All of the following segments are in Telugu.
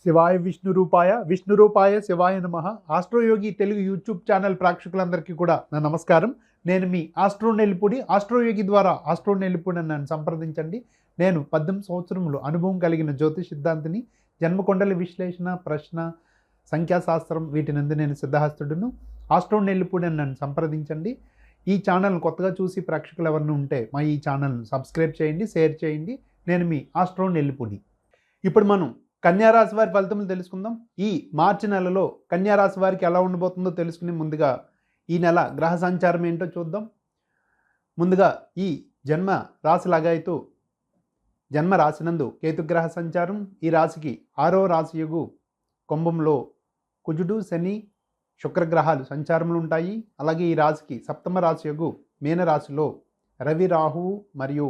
శివాయ విష్ణు రూపాయ శివాయ నమః. ఆస్ట్రోయోగి తెలుగు యూట్యూబ్ ఛానల్ ప్రేక్షకులందరికీ కూడా నా నమస్కారం. నేను మీ ఆస్ట్రో నెల్లిపూడి. ఆస్ట్రోయోగి ద్వారా ఆస్ట్రో నెల్లిపూడి నన్ను సంప్రదించండి. నేను 18 సంవత్సరములు అనుభవం కలిగిన జ్యోతిష్ సిద్ధాంతిని. జన్మకొండల విశ్లేషణ, ప్రశ్న, సంఖ్యాశాస్త్రం వీటినందు నేను సిద్ధహస్తుడును. ఆస్ట్రో నెల్లిపూడి నన్ను సంప్రదించండి. ఈ ఛానల్ కొత్తగా చూసి ప్రేక్షకులు ఎవరిని ఉంటే మా ఈ ఛానల్ను సబ్స్క్రైబ్ చేయండి, షేర్ చేయండి. నేను మీ ఆస్ట్రో నెల్లిపూడి. ఇప్పుడు మనం కన్యారాశి వారి ఫలితములు తెలుసుకుందాం. ఈ మార్చి నెలలో కన్యారాశి వారికి ఎలా ఉండబోతుందో తెలుసుకుని ముందుగా ఈ నెల గ్రహ సంచారం ఏంటో చూద్దాం. ముందుగా ఈ జన్మ రాశి లగాయతు జన్మ రాశినందు కేతుగ్రహ సంచారం. ఈ రాశికి 6వ రాశియుగు కుంభంలో కుజుడు, శని, శుక్రగ్రహాలు సంచారములు ఉంటాయి. అలాగే ఈ రాశికి 7వ రాశియుగు మీనరాశిలో రవి, రాహువు మరియు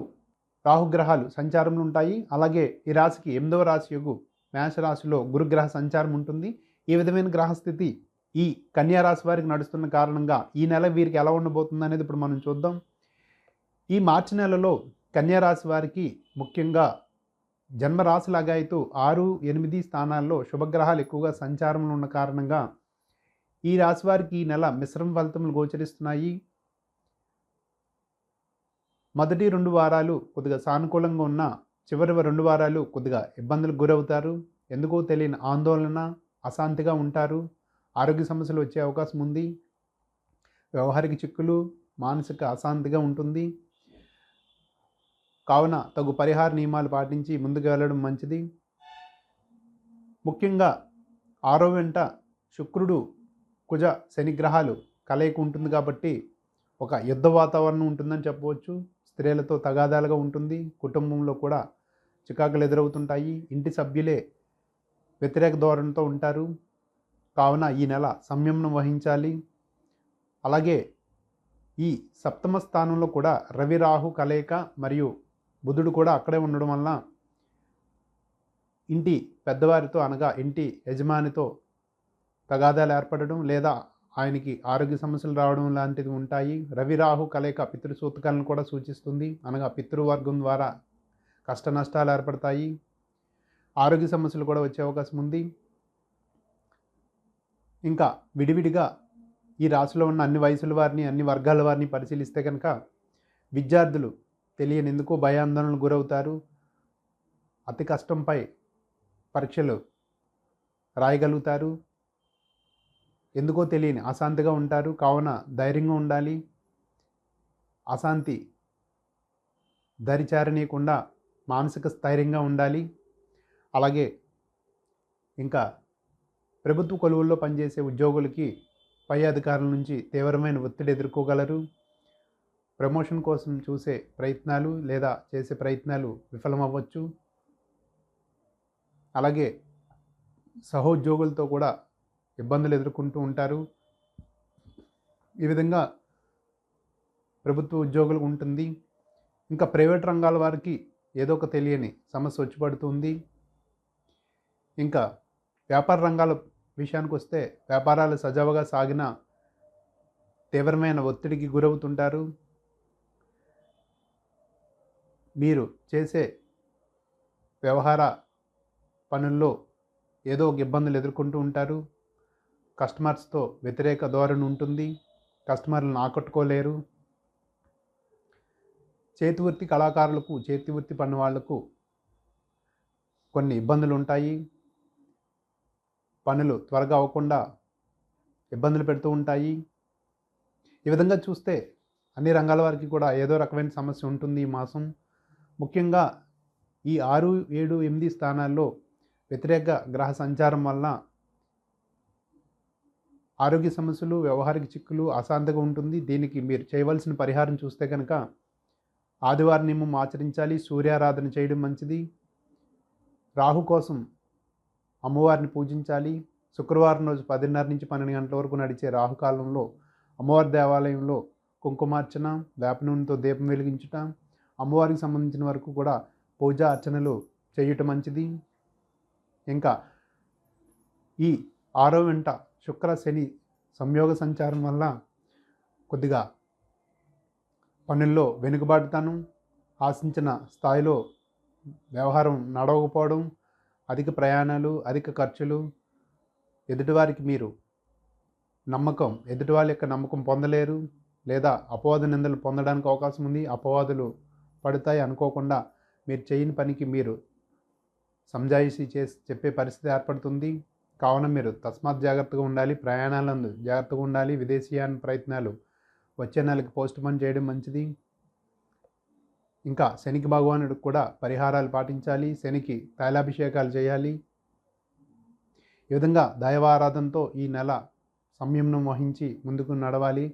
రాహుగ్రహాలు సంచారములు ఉంటాయి. అలాగే ఈ రాశికి 8వ రాశియుగు మేషరాశిలో గురుగ్రహ సంచారం ఉంటుంది. ఈ విధమైన గ్రహస్థితి ఈ కన్యారాశి వారికి నడుస్తున్న కారణంగా ఈ నెల వీరికి ఎలా ఉండబోతుంది అనేది ఇప్పుడు మనం చూద్దాం. ఈ మార్చి నెలలో కన్యారాశి వారికి ముఖ్యంగా జన్మరాశి లగాయతు 6, 8 స్థానాల్లో శుభగ్రహాలు ఎక్కువగా సంచారంలో ఉన్న కారణంగా ఈ రాశి వారికి ఈ నెల మిశ్రమ ఫలితములు గోచరిస్తున్నాయి. మొదటి 2 వారాలు కొద్దిగా సానుకూలంగా ఉన్న చివరి 2 వారాలు కొద్దిగా ఇబ్బందులకు గురవుతారు. ఎందుకో తెలియని ఆందోళన, అశాంతిగా ఉంటారు. ఆరోగ్య సమస్యలు వచ్చే అవకాశం ఉంది. వ్యవహారిక చిక్కులు, మానసిక అశాంతిగా ఉంటుంది. కావున తగు పరిహార నియమాలు పాటించి ముందుకు వెళ్ళడం మంచిది. ముఖ్యంగా 6వ వెంట శుక్రుడు, కుజ, శని గ్రహాలు కలయిక ఉంటుంది కాబట్టి ఒక యుద్ధ వాతావరణం ఉంటుందని చెప్పవచ్చు. స్త్రీలతో తగాదాలుగా ఉంటుంది. కుటుంబంలో కూడా చికాకులు ఎదురవుతుంటాయి. ఇంటి సభ్యులే వ్యతిరేక ధోరణితో ఉంటారు. కావున ఈ నెల సంయమనం వహించాలి. అలాగే ఈ 7వ స్థానంలో కూడా రవి, రాహు కలయిక మరియు బుధుడు కూడా అక్కడే ఉండడం వలన ఇంటి పెద్దవారితో అనగా ఇంటి యజమానితో తగాదాలు ఏర్పడడం లేదా ఆయనకి ఆరోగ్య సమస్యలు రావడం లాంటివి ఉంటాయి. రవి, రాహు కలయిక పితృసూతకాలను కూడా సూచిస్తుంది. అనగా పితృవర్గం ద్వారా కష్ట నష్టాలు ఏర్పడతాయి. ఆరోగ్య సమస్యలు కూడా వచ్చే అవకాశం ఉంది. ఇంకా విడివిడిగా ఈ రాశిలో ఉన్న అన్ని వయసుల వారిని, అన్ని వర్గాల వారిని పరిశీలిస్తే కనుక విద్యార్థులు తెలియని ఎందుకో భయాందోళనకు గురవుతారు. అతి కష్టంపై పరీక్షలు రాయగలుగుతారు. ఎందుకో తెలియని అశాంతిగా ఉంటారు. కావున ధైర్యంగా ఉండాలి. అశాంతి దరిచారనీయకుండా మానసిక స్థైర్యంగా ఉండాలి. అలాగే ఇంకా ప్రభుత్వ కొలువుల్లో పనిచేసే ఉద్యోగులకి పై అధికారుల నుంచి తీవ్రమైన ఒత్తిడి ఎదుర్కోగలరు. ప్రమోషన్ కోసం చూసే ప్రయత్నాలు లేదా చేసే ప్రయత్నాలు విఫలమవ్వచ్చు. అలాగే సహోద్యోగులతో కూడా ఇబ్బందులు ఎదుర్కొంటూ ఉంటారు. ఈ విధంగా ప్రభుత్వ ఉద్యోగులకు ఉంటుంది. ఇంకా ప్రైవేట్ రంగాల వారికి ఏదో ఒక తెలియని సమస్య వచ్చి పడుతుంది. ఇంకా వ్యాపార రంగాల విషయానికి వస్తే వ్యాపారాలు సజావుగా సాగిన తీవ్రమైన ఒత్తిడికి గురవుతుంటారు. మీరు చేసే వ్యవహార పనుల్లో ఏదో ఒక ఇబ్బందులు ఎదుర్కొంటూ ఉంటారు. కస్టమర్స్తో వ్యతిరేక ధోరణి ఉంటుంది. కస్టమర్లను ఆకట్టుకోలేరు. చేతివృత్తి కళాకారులకు, చేతివృత్తి పని వాళ్లకు కొన్ని ఇబ్బందులు ఉంటాయి. పనులు త్వరగా అవ్వకుండా ఇబ్బందులు పెడుతూ ఉంటాయి. ఈ విధంగా చూస్తే అన్ని రంగాల వారికి కూడా ఏదో రకమైన సమస్య ఉంటుంది ఈ మాసం. ముఖ్యంగా ఈ 6, 7, 8 స్థానాల్లో వ్యతిరేక గ్రహ సంచారం వల్ల ఆరోగ్య సమస్యలు, వ్యవహారిక చిక్కులు, అశాంతిగా ఉంటుంది. దీనికి మీరు చేయవలసిన పరిహారం చూస్తే కనుక ఆదివారం నియమం ఆచరించాలి. సూర్యారాధన చేయడం మంచిది. రాహు కోసం అమ్మవారిని పూజించాలి. శుక్రవారం రోజు 10:30 నుంచి 12 గంటల వరకు నడిచే రాహుకాలంలో అమ్మవారి దేవాలయంలో కుంకుమార్చన, వేప నూనెతో దీపం వెలిగించుట, అమ్మవారికి సంబంధించిన వరకు కూడా పూజా అర్చనలు చేయటం మంచిది. ఇంకా ఈ 6వ వెంట శుక్ర, శని సంయోగ సంచారం వల్ల కొద్దిగా పనుల్లో వెనుకబాటుతాను, ఆశించిన స్థాయిలో వ్యవహారం నడవకపోవడం, అధిక ప్రయాణాలు, అధిక ఖర్చులు, ఎదుటివారికి మీరు ఎదుటివారి యొక్క నమ్మకం పొందలేరు, లేదా అపవాద నిందలు పొందడానికి అవకాశం ఉంది. అపవాదులు పడతాయి అనుకోకుండా మీరు చేయని పనికి మీరు సంజాయిషీ చేసి చెప్పే పరిస్థితి ఏర్పడుతుంది. కావున మీరు తస్మాత్ జాగ్రత్తగా ఉండాలి. ప్రయాణాలందు జాగ్రత్తగా ఉండాలి. విదేశీయాన ప్రయత్నాలు వచ్చే నెలకి పోస్ట్ పోన్ చేయడం మంచిది. ఇంకా శనికి భగవానుడికి కూడా పరిహారాలు పాటించాలి. శనికి తైలాభిషేకాలు చేయాలి. ఈ విధంగా దైవారాధనతో ఈ నెల సంయమనం వహించి ముందుకు నడవాలి.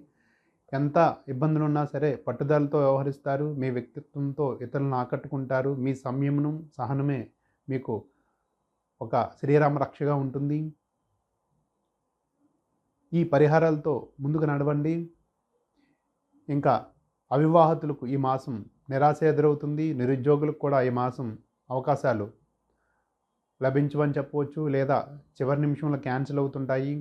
ఎంత ఇబ్బందులు ఉన్నా సరే పట్టుదలతో వ్యవహరిస్తారు. మీ వ్యక్తిత్వంతో ఇతరులను ఆకట్టుకుంటారు. మీ సంయమనం, సహనమే మీకు ఒక శ్రీరామ రక్షగా ఉంటుంది. ఈ పరిహారాలతో ముందుకు నడవండి. ఇంకా అవివాహితులకు ఈ మాసం నిరాశ ఎదురవుతుంది. నిరుద్యోగులకు కూడా ఈ మాసం అవకాశాలు లభించవని చెప్పవచ్చు, లేదా చివరి నిమిషంలో క్యాన్సిల్ అవుతుంటాయి.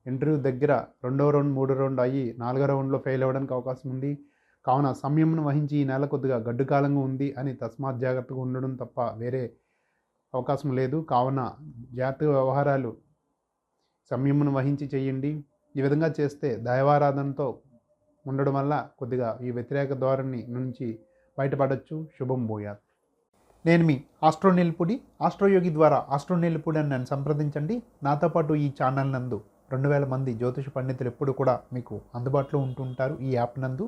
ఇంటర్వ్యూ దగ్గర 2వ రౌండ్ 3వ రౌండ్ అయ్యి 4వ రౌండ్లో ఫెయిల్ అవ్వడానికి అవకాశం ఉంది. కావున సంయమనం వహించి ఈ నెల కొద్దిగా గడ్డు కాలంగా ఉంది అని తస్మాత్ జాగ్రత్తగా ఉండడం తప్ప వేరే అవకాశం లేదు. కావున జాగ్రత్తగా వ్యవహారాలు సంయమనం వహించి చేయండి. ఈ విధంగా చేస్తే దైవారాధనతో ఉండడం వల్ల కొద్దిగా ఈ వ్యతిరేక ధోరణి నుంచి బయటపడవచ్చు. శుభం భూయాత్. నేను మీ ఆస్ట్రో నెల్లిపూడి. ఆస్ట్రోయోగి ద్వారా ఆస్ట్రో నెల్లిపూడి అని నన్ను సంప్రదించండి. నాతో పాటు ఈ ఛానల్ నందు 2000 మంది జ్యోతిష పండితులు ఎప్పుడు కూడా మీకు అందుబాటులో ఉంటుంటారు. ఈ యాప్ నందు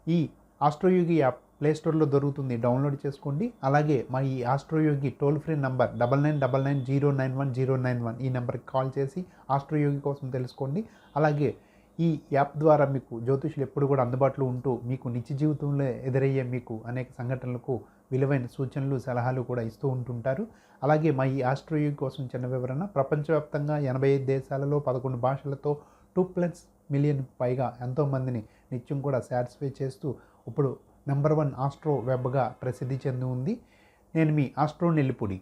ఈ ఆస్ట్రోయోగి యాప్ ప్లేస్టోర్లో దొరుకుతుంది, డౌన్లోడ్ చేసుకోండి. అలాగే మా ఈ ఆస్ట్రోయోగి టోల్ ఫ్రీ నంబర్ 9999091091 ఈ నెంబర్కి కాల్ చేసి ఆస్ట్రోయోగి కోసం తెలుసుకోండి. అలాగే ఈ యాప్ ద్వారా మీకు జ్యోతిషులు ఎప్పుడు కూడా అందుబాటులో ఉంటూ మీకు నిత్య జీవితంలో ఎదురయ్యే మీకు అనేక సంఘటనలకు విలువైన సూచనలు, సలహాలు కూడా ఇస్తూ ఉంటుంటారు. అలాగే మా ఈ ఆస్ట్రోయోగి కోసం చిన్న వివరణ. ప్రపంచవ్యాప్తంగా 85 దేశాలలో 11 భాషలతో 2+ మిలియన్ పైగా ఎంతోమందిని నిత్యం కూడా సాటిస్ఫై చేస్తూ ఇప్పుడు నంబర్ 1 ఆస్ట్రో వెబ్గా ప్రసిద్ధి చెంది ఉంది. నేను మీ ఆస్ట్రో నెల్లిపూడి.